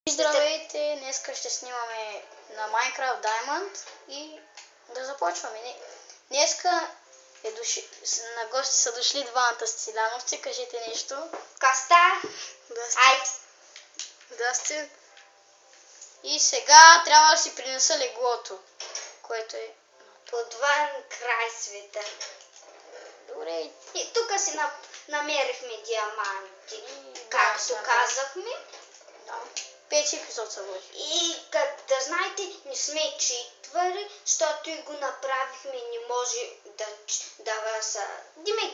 Здравейте! Днеска ще снимаме на Minecraft Diamond и да започваме. Днеска на гости са дошли двамата Стиляновци. Кажете нещо. Коста! Ай! Здрасти! И сега трябва да си принеса леглото, което е Отвън край света. добре. И тук си намерихме диаманти. Да, Както казахме. Да. 5 епизод са води. И да знаете, не сме читвали, защото и го направихме, не може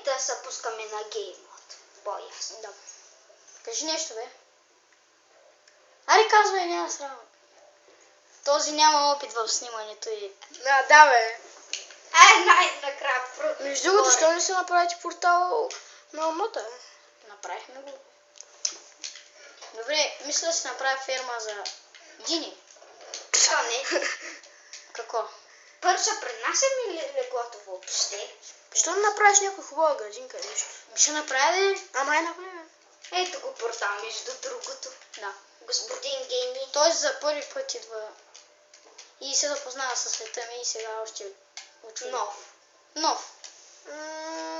да се пускаме на геймот. По-ясно. Да. Кажи нещо, бе. Аре, казвай, няма срама. Този няма опит в снимането и... Да, бе. Най-накрая. Между другото, защо не се направите портал на Алмата? Направихме го. Добре, мисля да си направя ферма за дини. Що не? Какво? Първо ще пренасяме ли леглото въобще? Защо не направиш някаква хубава градинка или нещо? Ще направя ли? Ама направи. Ето го портал между другото. Да. Господин Гейми. Той за първи път идва и се запознава със света ми и сега още учу. Нов.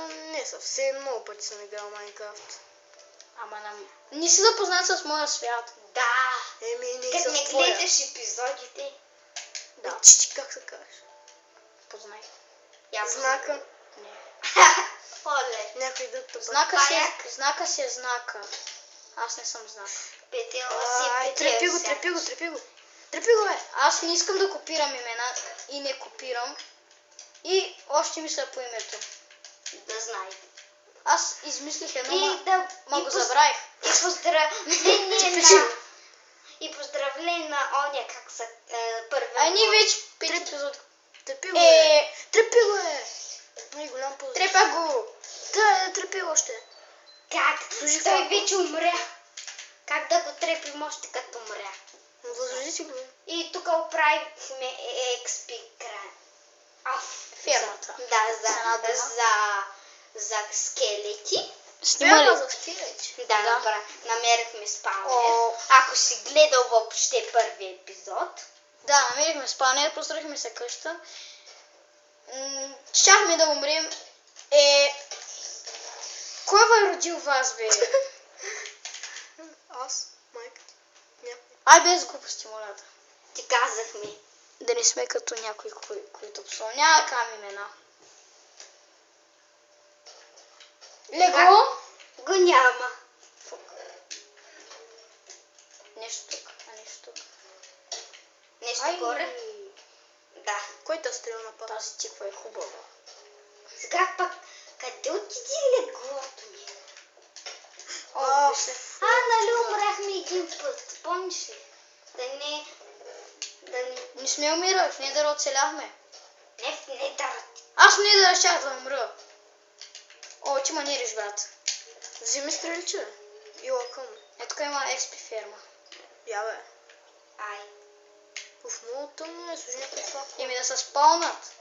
Не съвсем, много пъти съм играл Майнкрафт. Ама не си запознат с моя свят. Да. Не Като съм не твоя. гледаш епизодите. Да. Чичи, как се казваш? Познай. Знака. Не. Оле. Някой да те Знака си е знака. Аз не съм знак. Петела си, Трепи го. Трепи го, бе. Аз не искам да копирам имена и не копирам. И още мисля по името. Да знаете. Аз измислих едно, ма го и забравих. И поздравление на оня, как са първи. А ние вече 5 епизоди. Трепи го, Трепи го, Най-голям полза. Трепа го. Трепи го още. Как? Той вече умря. Как да го трепим още като умря? Възрази си го. И тук оправихме XP край. Фермата. За скелети. Снимали. за скелети. Да. Намерихме спаунер. Ако си гледал въобще първи епизод. Да, намерихме спалнер, построихме се къща. Щяхме да умрем. Кой ви е родил вас, бе? Аз, майка. Ай, без глупости, молята. Ти казахме. Да не сме като някои, които псо. Няма да кажем имена. Легло? Го няма. Нещо тук, нещо тук. Нещо горе? Да. Кой те стрел на пара? Тази тиква е хубава. Сега пък, къде отиди леглото ми? Нали умряхме един път. Помниш ли? Не сме умирали, в Недър оцеляхме. Не в Недър. Аз в Недър щях да умра. О, ти манириш, брат. Вземи стрелче. И лакъм. Тук има XP ферма. Я, бе. Ай. В много тъмно служи някакво факел. Еми да се спалнат.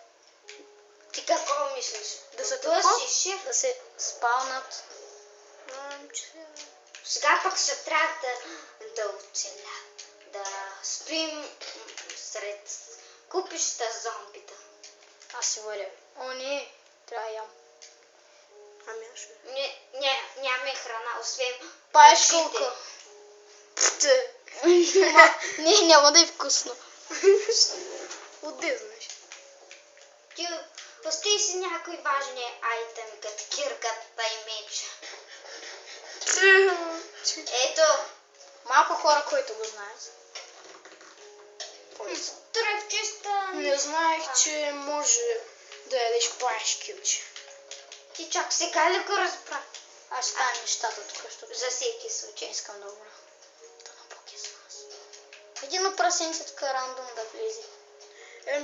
Ти какво мислиш? Да се Да се спалнат. Сега пък ще трябва да оцеля. Да спим сред купища зомбита. Аз си варя. О, не. Трябва да ям. Ами аз ще. Нямаме храна, освен Паешколка. Не, няма да е вкусно. Отде знаеш. Ти остави си някои важни айтеми, като кирката и меча. Ето. Малко хора, които го знаят. Тръвчеста. Не знаех, че може да ядеш паешкилче. Ти чак сега ли го разбра? Аз ще ставам нещата тук, защото За всеки случай. искам да умра. Да напоки с нас. Един от прасенци така рандом да влезе.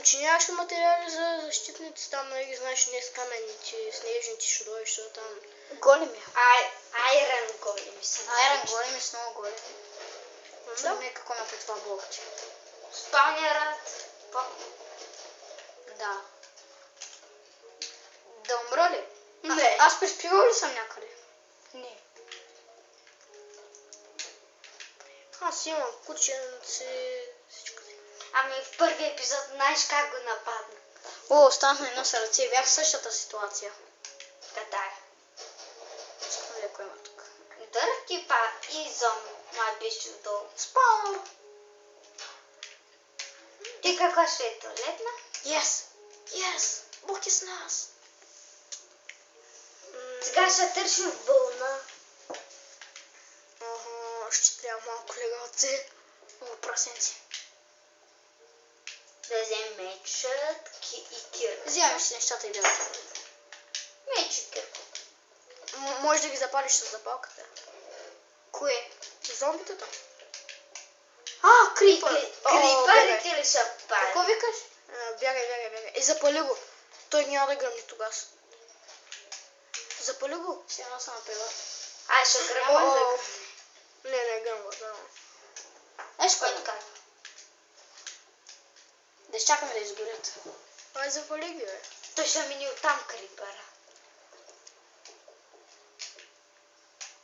Че нямаше материали за защитници там, нали ги знаеш, не с каменните, снежните чудовища там. Големи. Айрон големи са. Айрон големи са много големи. Чудо ме какво напитва блокче. Спалнерът. Да. Да умра ли? Не. Аз приспивал ли съм някъде? Не. Аз имам кученци, всичко. Ами в първи епизод знаеш как го нападна. О, останахме едно сърце. Бях в същата ситуация. Катай. Искам да видя кой има тук. Дърв типа и зомби. Май беше отдолу. Спално! Ти каква ще е туалетна? Yes! Yes! Бог е с нас! Сега ще търсим вълна. Ще трябва малко легалци. О, прасенци. Да вземем мечът и кирка. Вземаме си нещата и да. Меч и кирка. Може да ги запалиш с запалката. Кое? Зомбитата. А, крипър! Крипърите ли са пали? Какво викаш? Бягай. И запали го. Той няма да гръмне тогава. Запали го. Сега едно съм напила. Ай, ще гръмва да Не гръмва. Еш Кой кой? така? Да изчакаме да изгорят. Ай, запали ги, бе. Той ще мини оттам крипъра.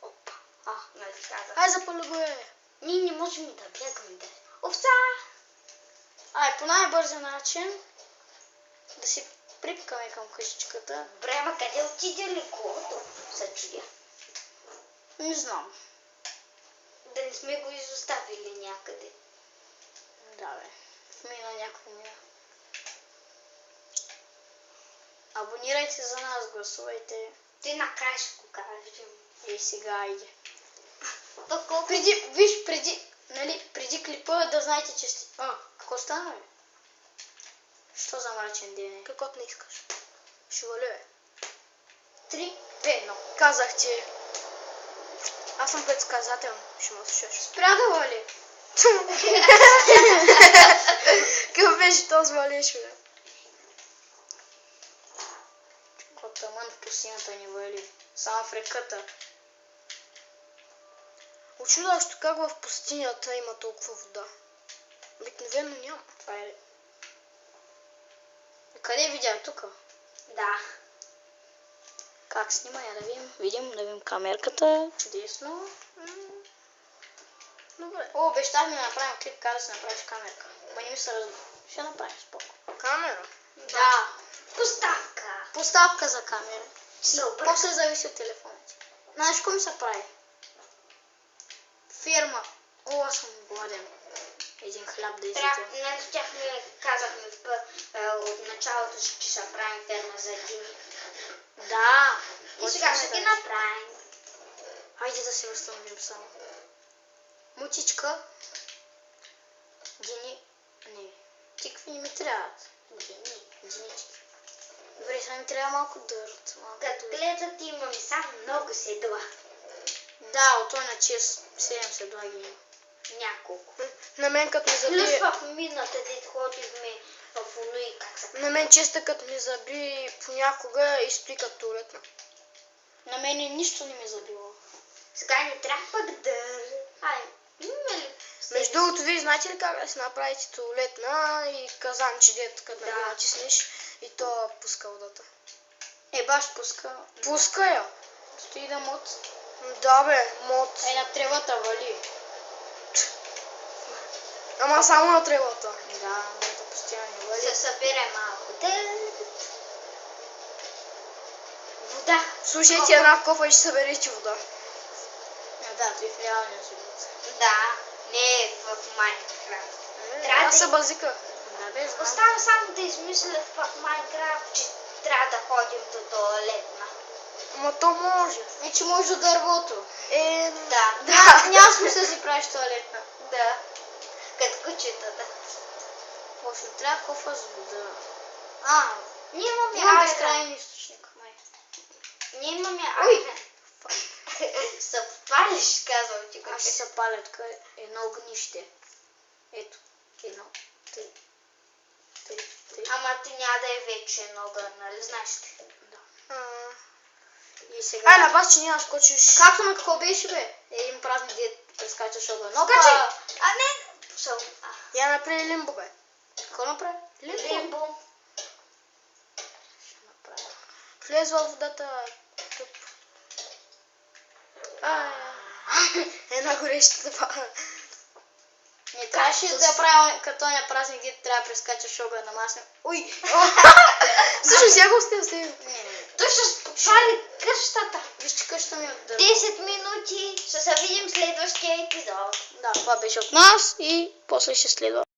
Опа. Нали казах. Ай, запали го, бе. Ние не можем да бягаме да. Овца! Ай, по най-бързия начин да си припкаме към къщичката. Брема, къде отиде леглото? Се чудя. Не знам. Да не сме го изоставили някъде. Да, бе. Мина някакво мина. Абонирайте за нас, гласувайте. Ти накрая ще го кажем. И сега иде. То колко... Преди клипа да знаете, че сте... Какво стана, бе? Що за мрачен ден е? Каквото не искаш. Ще вали, бе. 3, 2, 1. Казах ти. Аз съм предсказателен. Ще ме слушаш. Спря да вали. Какъв беше този валиш, бе? Какво тъмън в пустинята ни вали. Само в реката. Очудващо как в пустинята има толкова вода. Обикновено няма. Това е... Къде видях? Тук? Да. Как снима? Я да видим камерката. Чудесно. Добре. О, обещахме да направим клип, как да си направиш камерка. Ма не ми се разбира. Ще направим споко. Камера? Да. Поставка. Поставка за камера. Супер. После зависи от телефоните. Знаеш какво ми се прави? Фирма. О, аз съм гладен. Един хляб да изядем. Нали казахме от началото, че ще правим ферма за дини. Да. И сега ще ги направим. Хайде да се възстановим само. Мутичка. Дини. Не. Тикви не ми трябват. Динички. Добре, сега ми трябва малко дърт. Като гледат имаме само много седла. Да, от той на 7 седла ги има. Няколко. На мен като ми Плюс заби... в мината, дето ходихме в Онуи, как се... На мен честа като ми заби понякога изстои като туалетна. На мене нищо не ми забило. Сега ни трябва пък да... Ай, има ли? Между другото, вие знаете ли как да си направите туалетна и казанче, дето като Да. натиснеш и то пуска водата? Баш пуска. Пуска я. Стои да мот. Да, бе, мод. На тревата вали. Ама само на тревата. Да, моята постоянно не вали. Се събере малко. Вода. Слушайте една кофа и ще съберете вода. Да, той в реалния живот. Да, не в Майнкрафт. Трябва Аз да се им- базика. Да, бе, знам. Остава само да измислят в Майнкрафт, че трябва да ходим до туалетна. Ама то може. Че може до дървото. Да. Няма смисъл да си правиш туалетна. Да. Като кучетата. Точно, трябва кофа с вода. Ние имаме Имам айран. безкрайен източник, май. Ние имаме айран. Се подпалиш, казвам ти го. Аз ще се паля тук едно огнище. Ето, едно, три. Ама ти няма да е вече огън, нали знаеш ли? Да. И сега... Ай, на бас, че няма скочиш. Както на какво беше, бе? Един празник дед прескачаш огън. Скачай! А не! Я направи лимбо, бе. Какво направи? Лимбо. Ще направя. Влез във водата. Туп. Една гореща. Не трябваше да правим като този празник, дето трябва да прескачаш огън, ама аз не... Уй! Също сега го сте. Той ще спали къщата. Виж, че къщата ми е от дърво. 10 минути. Ще се видим в следващия епизод. Да, това беше от нас и после ще следва.